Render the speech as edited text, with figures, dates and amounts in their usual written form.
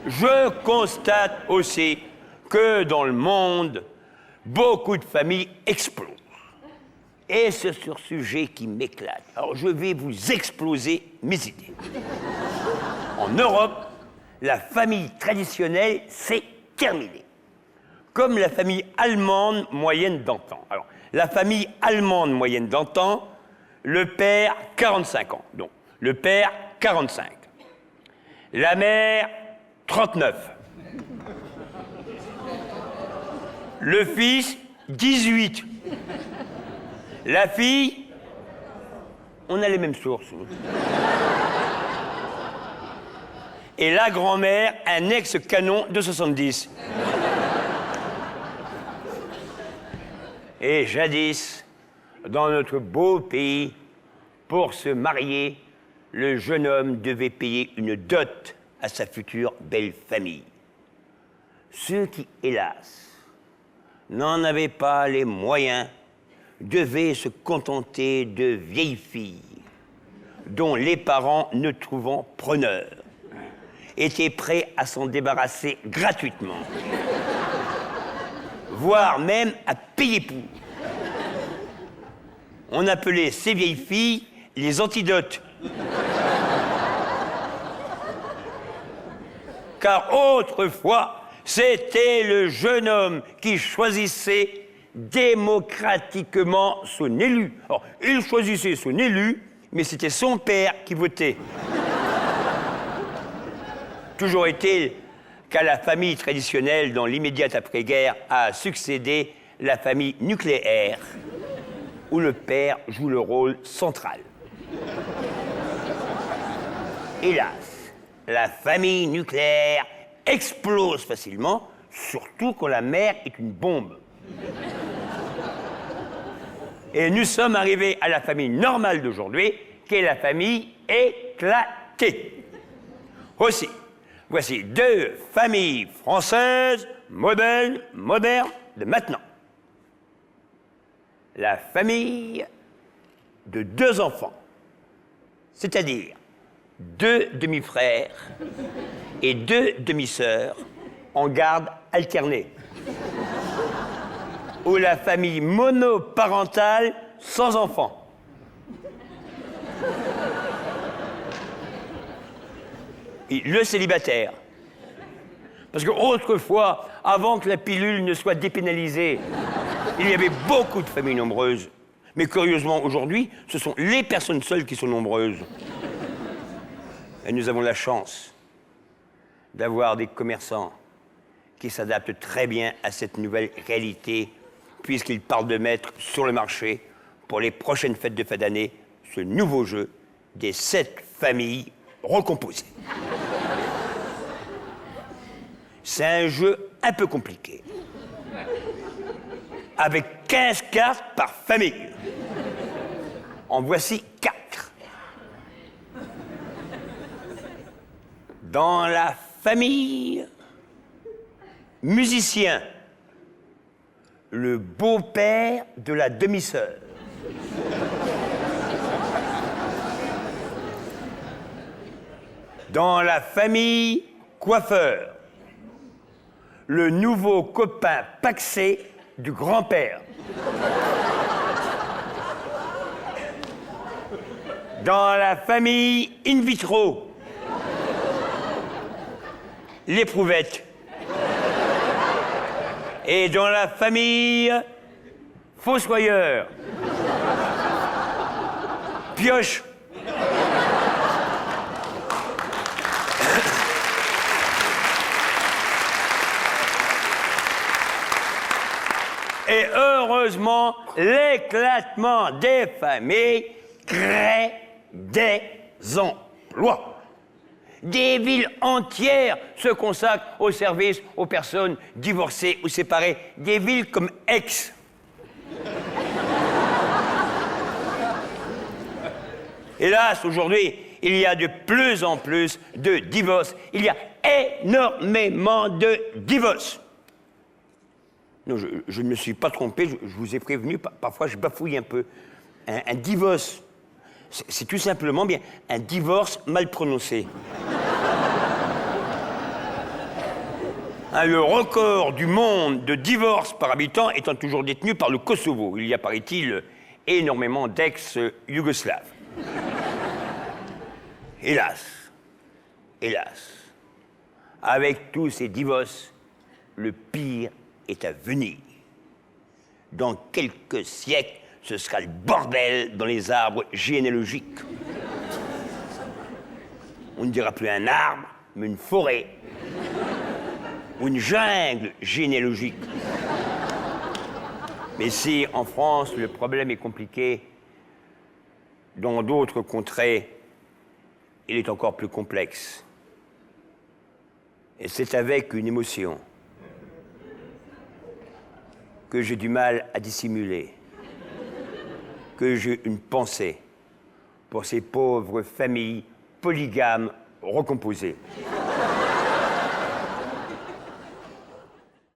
Je constate aussi que dans le monde, beaucoup de familles explosent. Et c'est sur ce sujet qui m'éclate. Alors je vais vous exploser mes idées. En Europe, la famille traditionnelle, c'est terminé. Comme la famille allemande moyenne d'antan. Alors, la famille allemande moyenne d'antan, le père, 45 ans. Donc, le père, 45. La mère, 39. Le fils, 18. La fille, on a les mêmes sources. Et la grand-mère, un ex-canon de 70. Et jadis, dans notre beau pays, pour se marier, le jeune homme devait payer une dot à sa future belle famille. Ceux qui, hélas, n'en avaient pas les moyens devaient se contenter de vieilles filles dont les parents, ne trouvant preneur, étaient prêts à s'en débarrasser gratuitement, voire même à payer pour. On appelait ces vieilles filles les antidotes. Car autrefois, c'était le jeune homme qui choisissait démocratiquement son élu. Alors, il choisissait son élu, mais c'était son père qui votait. Toujours est-il qu'à la famille traditionnelle dans l'immédiate après-guerre a succédé la famille nucléaire, où le père joue le rôle central. Hélas, la famille nucléaire explose facilement, surtout quand la mère est une bombe. Et nous sommes arrivés à la famille normale d'aujourd'hui, qui est la famille éclatée. Aussi, voici deux familles françaises, modernes de maintenant. La famille de deux enfants, c'est-à-dire deux demi-frères et deux demi-sœurs en garde alternée. Ou la famille monoparentale sans enfants. Et le célibataire. Parce qu'autrefois, avant que la pilule ne soit dépénalisée, il y avait beaucoup de familles nombreuses. Mais curieusement, aujourd'hui, ce sont les personnes seules qui sont nombreuses. Et nous avons la chance d'avoir des commerçants qui s'adaptent très bien à cette nouvelle réalité, puisqu'ils parlent de mettre sur le marché, pour les prochaines fêtes de fin d'année, ce nouveau jeu des 7 familles recomposées. C'est un jeu un peu compliqué, avec 15 cartes par famille. En voici 4. Dans la famille musicien, le beau-père de la demi-sœur. Dans la famille coiffeur, le nouveau copain pacsé du grand-père. Dans la famille in vitro, l'éprouvette. Et dans la famille fossoyeur, pioche. Et heureusement, l'éclatement des familles crée des emplois. Des villes entières se consacrent au service aux personnes divorcées ou séparées. Des villes comme Aix. Hélas, aujourd'hui, il y a de plus en plus de divorces. Il y a énormément de divorces. Non, je ne me suis pas trompé, je vous ai prévenu, parfois je bafouille un peu. Un divorce, c'est tout simplement bien un divorce mal prononcé. Le record du monde de divorces par habitant étant toujours détenu par le Kosovo. Il y a, paraît-il, énormément d'ex-Yougoslaves. Hélas, avec tous ces divorces, le pire est à venir. Dans quelques siècles, ce sera le bordel dans les arbres généalogiques. On ne dira plus un arbre, mais une forêt. Ou une jungle généalogique. Mais si, en France, le problème est compliqué, dans d'autres contrées, il est encore plus complexe. Et c'est avec une émotion que j'ai du mal à dissimuler, que j'ai une pensée pour ces pauvres familles polygames recomposées.